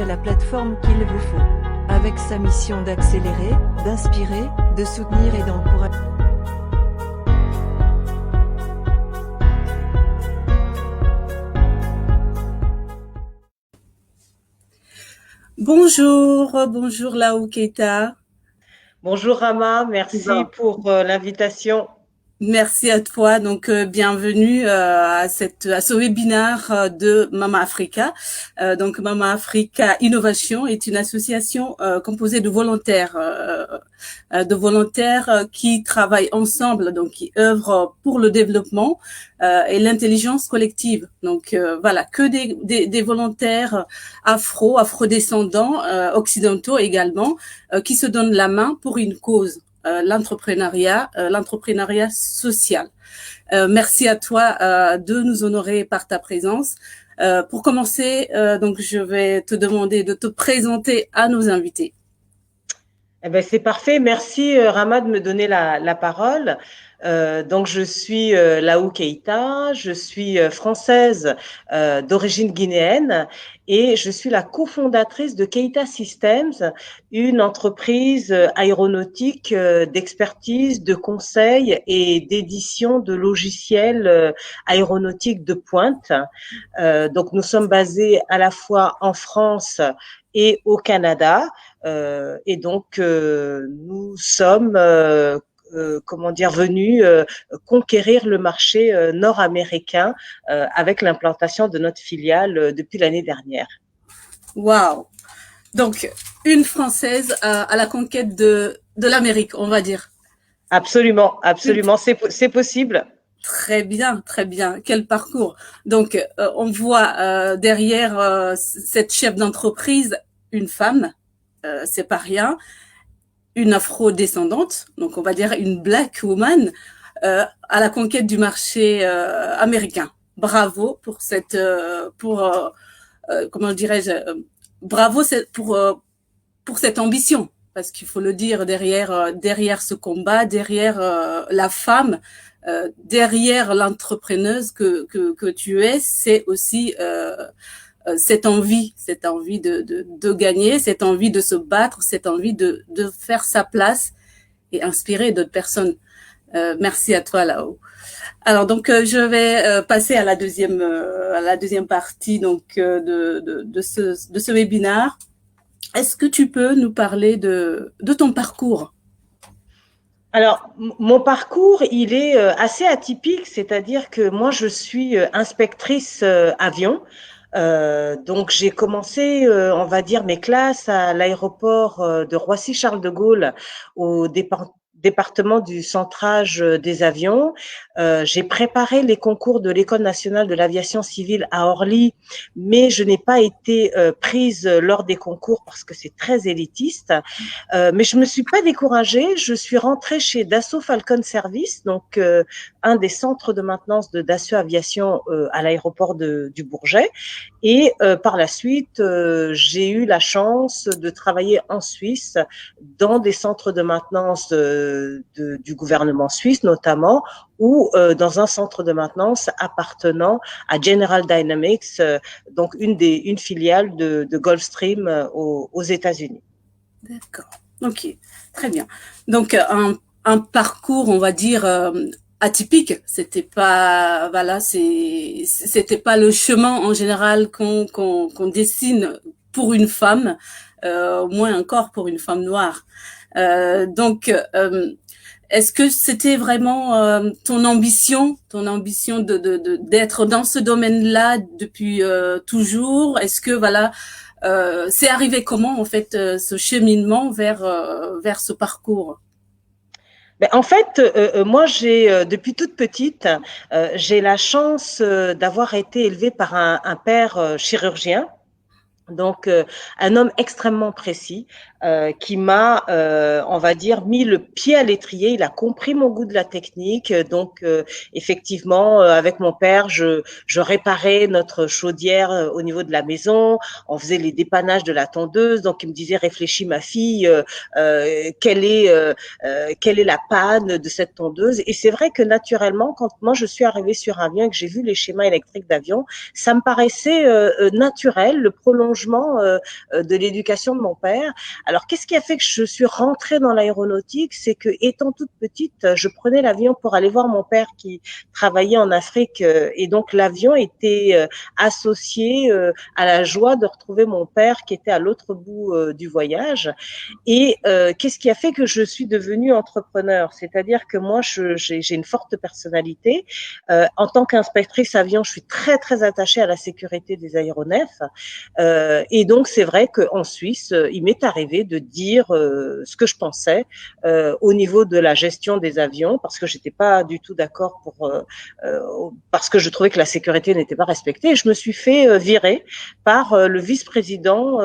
a la plateforme qu'il vous faut. Avec sa mission d'accélérer, d'inspirer, de soutenir et d'encourager. Bonjour Laou Keita. Bonjour Rama, merci pour l'invitation. Merci à toi. Donc bienvenue à ce webinaire de Mama Africa. Donc Mama Africa Innovation est une association composée de volontaires qui travaillent ensemble, donc qui œuvrent pour le développement et l'intelligence collective. Donc voilà, que des volontaires afro-descendants, occidentaux également, qui se donnent la main pour une cause. L'entrepreneuriat social. Merci à toi de nous honorer par ta présence. Pour commencer, donc je vais te demander de te présenter à nos invités. Eh ben c'est parfait. Merci Rama de me donner la parole. Donc je suis Laou Keita, je suis française d'origine guinéenne et je suis la cofondatrice de Keita Systems, une entreprise aéronautique d'expertise, de conseil et d'édition de logiciels aéronautiques de pointe. Donc nous sommes basés à la fois en France et au Canada. Et donc nous sommes venus conquérir le marché nord-américain avec l'implantation de notre filiale depuis l'année dernière. Wow. Donc une Française à la conquête de l'Amérique, on va dire. Absolument, c'est possible. Très bien. Quel parcours. Donc on voit derrière cette chef d'entreprise une femme, c'est pas rien. Une afro-descendante, donc on va dire une black woman, à la conquête du marché américain. Bravo pour cette, comment dirais-je, bravo pour cette ambition, parce qu'il faut le dire, derrière ce combat, derrière la femme, derrière l'entrepreneuse que tu es, c'est aussi cette envie de gagner, cette envie de se battre, cette envie de faire sa place et inspirer d'autres personnes. Merci à toi là-haut. Alors donc je vais passer à la deuxième partie donc de ce webinaire. Est-ce que tu peux nous parler de ton parcours? Alors, mon parcours, il est assez atypique, c'est-à-dire que moi, je suis inspectrice avion. Donc j'ai commencé, on va dire, mes classes à l'aéroport de Roissy-Charles de Gaulle au département du centrage des avions. J'ai préparé les concours de l'École nationale de l'aviation civile à Orly, mais je n'ai pas été prise lors des concours parce que c'est très élitiste. Mais je me suis pas découragée. Je suis rentrée chez Dassault Falcon Service, donc un des centres de maintenance de Dassault Aviation à l'aéroport du Bourget. Et par la suite, j'ai eu la chance de travailler en Suisse dans des centres de maintenance du gouvernement suisse notamment, ou dans un centre de maintenance appartenant à General Dynamics, donc une filiale de Gulfstream aux États-Unis. D'accord. Ok, très bien. Donc un parcours, on va dire atypique. C'était pas c'était pas le chemin en général qu'on dessine pour une femme, moins encore pour une femme noire. Donc est-ce que c'était vraiment ton ambition d'être dans ce domaine-là depuis toujours? Est-ce que c'est arrivé comment en fait ce cheminement vers ce parcours? Ben, en fait, moi, depuis toute petite, j'ai la chance d'avoir été élevée par un père chirurgien. Donc, un homme extrêmement précis, qui m'a, on va dire, mis le pied à l'étrier. Il a compris mon goût de la technique. Donc, effectivement, avec mon père, je réparais notre chaudière au niveau de la maison. On faisait les dépannages de la tondeuse. Donc, il me disait, réfléchis, ma fille, quelle est la panne de cette tondeuse? Et c'est vrai que naturellement, quand moi je suis arrivée sur Avion et que j'ai vu les schémas électriques d'avion, ça me paraissait naturel, le prolongement de l'éducation de mon père. Alors, qu'est-ce qui a fait que je suis rentrée dans l'aéronautique? C'est que, étant toute petite, je prenais l'avion pour aller voir mon père qui travaillait en Afrique, et donc l'avion était associé à la joie de retrouver mon père qui était à l'autre bout du voyage. Et qu'est-ce qui a fait que je suis devenue entrepreneur? C'est-à-dire que moi, j'ai une forte personnalité. En tant qu'inspectrice avion, je suis très très attachée à la sécurité des aéronefs. Et donc c'est vrai qu'en Suisse, il m'est arrivé de dire ce que je pensais au niveau de la gestion des avions, parce que j'étais pas du tout d'accord parce que je trouvais que la sécurité n'était pas respectée. Et je me suis fait virer par le vice-président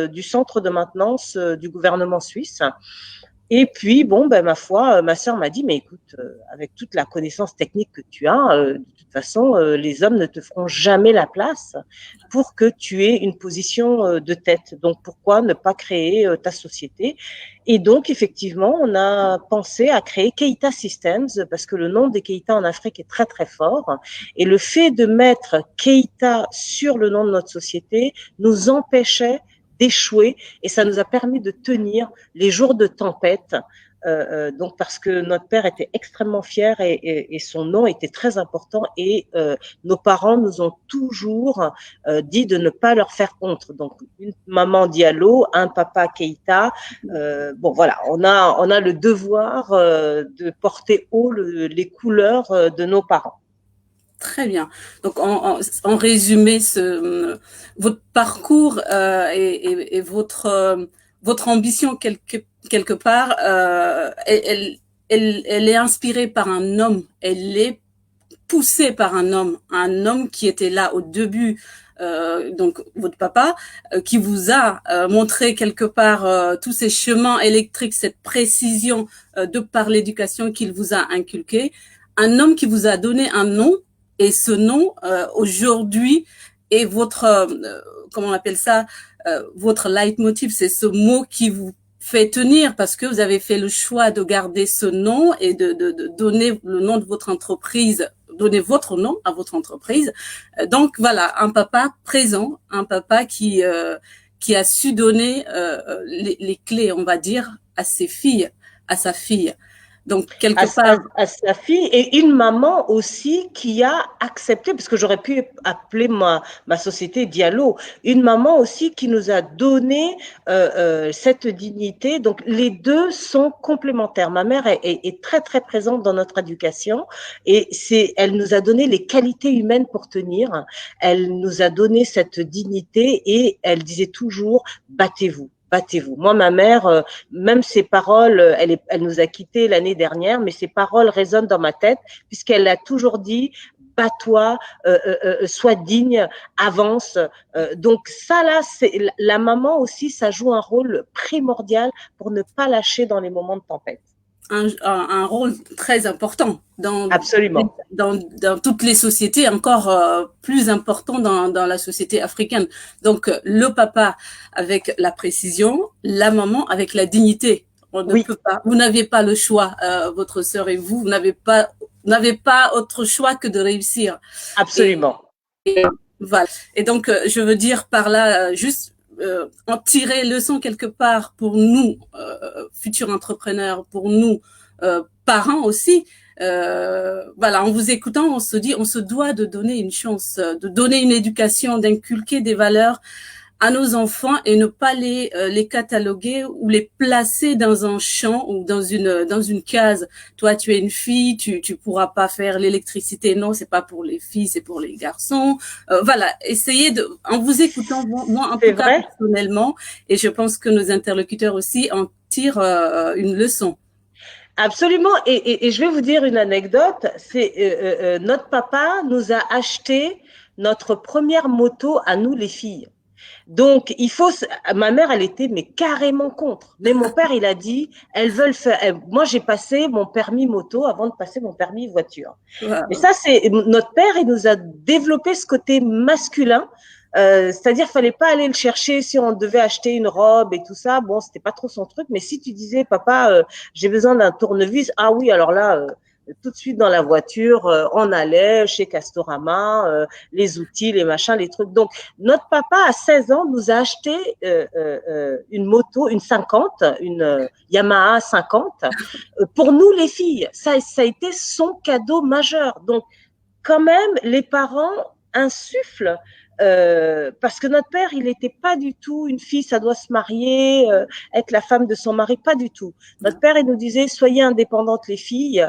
du centre de maintenance du gouvernement suisse. Et puis, bon, ben, ma foi, ma sœur m'a dit, mais écoute, avec toute la connaissance technique que tu as, de toute façon, les hommes ne te feront jamais la place pour que tu aies une position de tête. Donc, pourquoi ne pas créer ta société? Et donc, effectivement, on a pensé à créer Keita Systems parce que le nom des Keita en Afrique est très, très fort. Et le fait de mettre Keita sur le nom de notre société nous empêchait d'échouer et ça nous a permis de tenir les jours de tempête. Donc parce que notre père était extrêmement fier et son nom était très important et nos parents nous ont toujours dit de ne pas leur faire honte. Donc une maman Diallo, un papa Keita. Bon voilà, on a le devoir de porter haut les couleurs de nos parents. Très bien. Donc, en résumé, votre parcours et votre ambition quelque part, elle est inspirée par un homme. Elle est poussée par un homme qui était là au début. Donc votre papa, qui vous a montré quelque part tous ces chemins électriques, cette précision de par l'éducation qu'il vous a inculqué. Un homme qui vous a donné un nom. Et ce nom, aujourd'hui, est votre, comment on appelle ça, votre leitmotiv, c'est ce mot qui vous fait tenir parce que vous avez fait le choix de garder ce nom et de donner le nom de votre entreprise, donner votre nom à votre entreprise. Donc voilà, un papa présent, un papa qui a su donner les clés, on va dire, à ses filles, à sa fille. Donc, quelque part. À sa fille et une maman aussi qui a accepté, parce que j'aurais pu appeler ma société Diallo, une maman aussi qui nous a donné cette dignité. Donc, les deux sont complémentaires. Ma mère est très, très présente dans notre éducation et elle nous a donné les qualités humaines pour tenir. Elle nous a donné cette dignité et elle disait toujours « battez-vous ». Battez-vous. Moi, ma mère, même ses paroles, elle nous a quittés l'année dernière, mais ses paroles résonnent dans ma tête puisqu'elle a toujours dit bats-toi, sois digne, avance. Donc ça là, c'est la maman aussi, ça joue un rôle primordial pour ne pas lâcher dans les moments de tempête. Un rôle très important Absolument. dans toutes les sociétés, encore plus important dans la société africaine. Donc, le papa avec la précision, la maman avec la dignité. On ne peut pas, vous n'avez pas le choix, votre sœur et vous n'avez pas autre choix que de réussir. Absolument. Et voilà. Et donc, je veux dire par là, juste en tirer leçon quelque part pour nous, futurs entrepreneurs, pour nous, parents aussi. Voilà, en vous écoutant, on se dit, on se doit de donner une chance, de donner une éducation, d'inculquer des valeurs à nos enfants et ne pas les cataloguer ou les placer dans un champ ou dans une case. Toi, tu es une fille, tu pourras pas faire l'électricité. Non, c'est pas pour les filles, c'est pour les garçons. Voilà, essayez en vous écoutant, moi en tout cas personnellement, et je pense que nos interlocuteurs aussi en tirent une leçon. Absolument. Et je vais vous dire une anecdote. C'est notre papa nous a acheté notre première moto à nous les filles. Donc, ma mère, elle était mais carrément contre. Mais mon père, il a dit, elles veulent faire. Moi, j'ai passé mon permis moto avant de passer mon permis voiture. Mais Wow. ça, c'est notre père, il nous a développé ce côté masculin. C'est-à-dire, fallait pas aller le chercher si on devait acheter une robe et tout ça. Bon, c'était pas trop son truc. Mais si tu disais, papa, j'ai besoin d'un tournevis, ah oui, alors là, tout de suite dans la voiture, on allait chez Castorama, les outils, les machins, les trucs. Donc, notre papa, à 16 ans, nous a acheté une moto, une 50, une Yamaha 50, pour nous, les filles. Ça a été son cadeau majeur. Donc, quand même, les parents insufflent, parce que notre père, il n'était pas du tout une fille, ça doit se marier, être la femme de son mari, pas du tout. Notre père, il nous disait, soyez indépendantes les filles,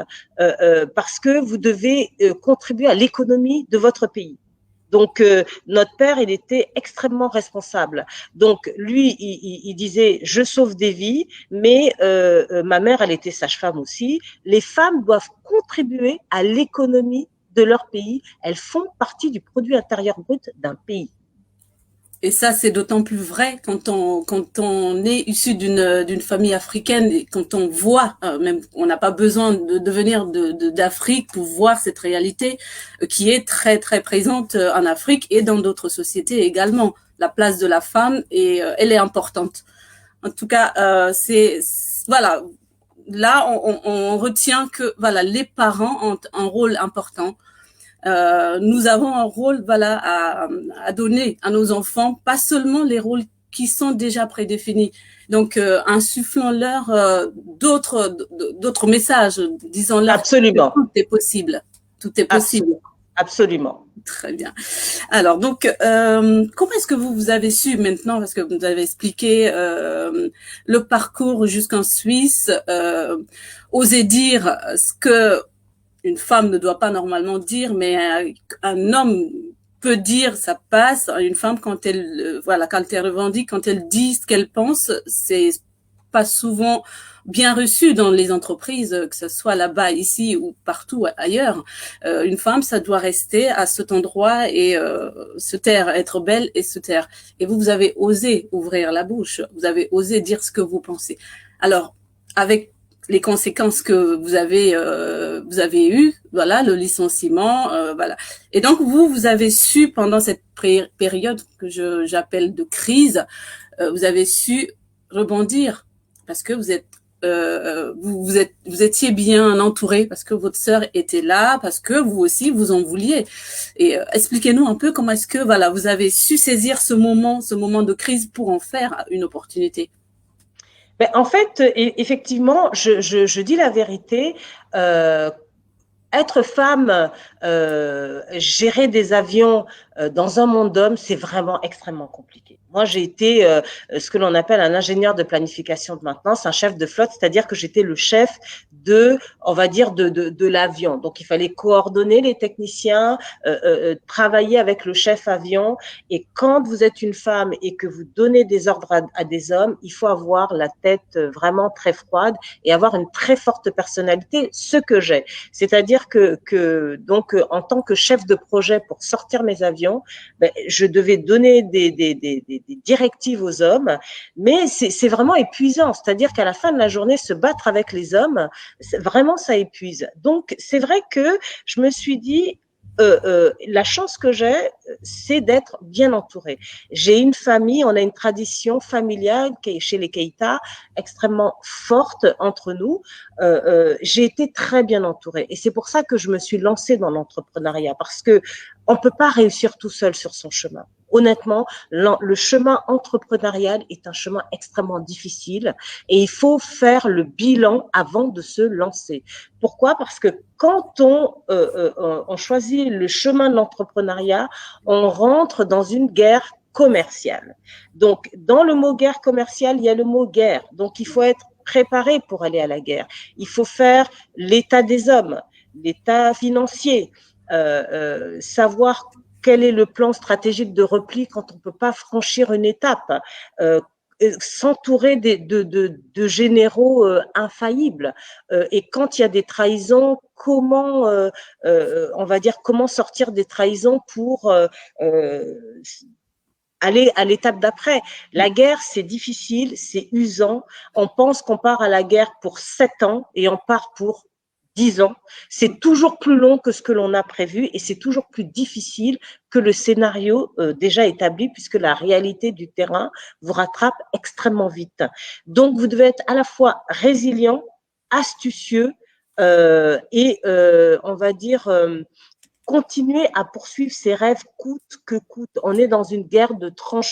parce que vous devez contribuer à l'économie de votre pays. Donc, notre père, il était extrêmement responsable. Donc, lui, il disait, je sauve des vies, mais ma mère, elle était sage-femme aussi. Les femmes doivent contribuer à l'économie de leur pays. Elles font partie du produit intérieur brut d'un pays. Et ça, c'est d'autant plus vrai quand on est issu d'une famille africaine et quand on voit, même on n'a pas besoin de venir d'Afrique pour voir cette réalité qui est très très présente en Afrique et dans d'autres sociétés également. La place de la femme elle est importante. En tout cas, voilà. Là, on retient que voilà, les parents ont un rôle important. Nous avons un rôle voilà à donner à nos enfants, pas seulement les rôles qui sont déjà prédéfinis. Donc insufflons-leur d'autres messages, disons-leur que Absolument. tout est possible. Tout est possible. Absolument. Très bien. Alors donc comment est-ce que vous avez su maintenant, parce que vous avez expliqué le parcours jusqu'en Suisse, oser dire ce que une femme ne doit pas normalement dire, mais un homme peut dire, ça passe. Une femme, quand elle revendique, quand elle dit ce qu'elle pense, c'est pas souvent bien reçu dans les entreprises, que ce soit là-bas, ici ou partout ailleurs. Une femme, ça doit rester à cet endroit et se taire, être belle et se taire. Et vous avez osé ouvrir la bouche, vous avez osé dire ce que vous pensez. Alors, avec les conséquences que vous avez eues, voilà, le licenciement, voilà. Et donc vous avez su pendant cette période que j'appelle de crise, vous avez su rebondir parce que vous étiez bien entouré, parce que votre sœur était là, parce que vous aussi vous en vouliez. Et expliquez-nous un peu comment est-ce que voilà vous avez su saisir ce moment de crise pour en faire une opportunité. Ben, en fait, effectivement, je dis la vérité. Être femme, gérer des avions dans un monde d'hommes, c'est vraiment extrêmement compliqué. Moi, j'ai été ce que l'on appelle un ingénieur de planification de maintenance, un chef de flotte, c'est-à-dire que j'étais le chef on va dire, de l'avion. Donc, il fallait coordonner les techniciens, travailler avec le chef avion. Et quand vous êtes une femme et que vous donnez des ordres à des hommes, il faut avoir la tête vraiment très froide et avoir une très forte personnalité, ce que j'ai. C'est-à-dire donc, en tant que chef de projet pour sortir mes avions, ben, je devais donner des directives aux hommes, mais c'est vraiment épuisant. C'est-à-dire qu'à la fin de la journée, se battre avec les hommes, vraiment, ça épuise. Donc, c'est vrai que je me suis dit, la chance que j'ai, c'est d'être bien entourée. J'ai une famille, on a une tradition familiale qui est chez les Keïta extrêmement forte entre nous. J'ai été très bien entourée et c'est pour ça que je me suis lancée dans l'entrepreneuriat, parce que on peut pas réussir tout seul sur son chemin. Honnêtement, le chemin entrepreneurial est un chemin extrêmement difficile et il faut faire le bilan avant de se lancer. Pourquoi? Parce que quand on choisit le chemin de l'entrepreneuriat, on rentre dans une guerre commerciale. Donc, dans le mot guerre commerciale, il y a le mot guerre. Donc, il faut être préparé pour aller à la guerre. Il faut faire l'état des hommes, l'état financier, savoir quel est le plan stratégique de repli quand on ne peut pas franchir une étape, s'entourer de généraux infaillibles. Et quand il y a des trahisons, comment, on va dire, comment sortir des trahisons pour aller à l'étape d'après. La guerre, c'est difficile, c'est usant. On pense qu'on part à la guerre pour 7 ans et on part pour 10 ans. C'est toujours plus long que ce que l'on a prévu et c'est toujours plus difficile que le scénario déjà établi puisque la réalité du terrain vous rattrape extrêmement vite. Donc, vous devez être à la fois résilient, astucieux et on va dire continuer à poursuivre ses rêves coûte que coûte. On est dans une guerre de tranchées.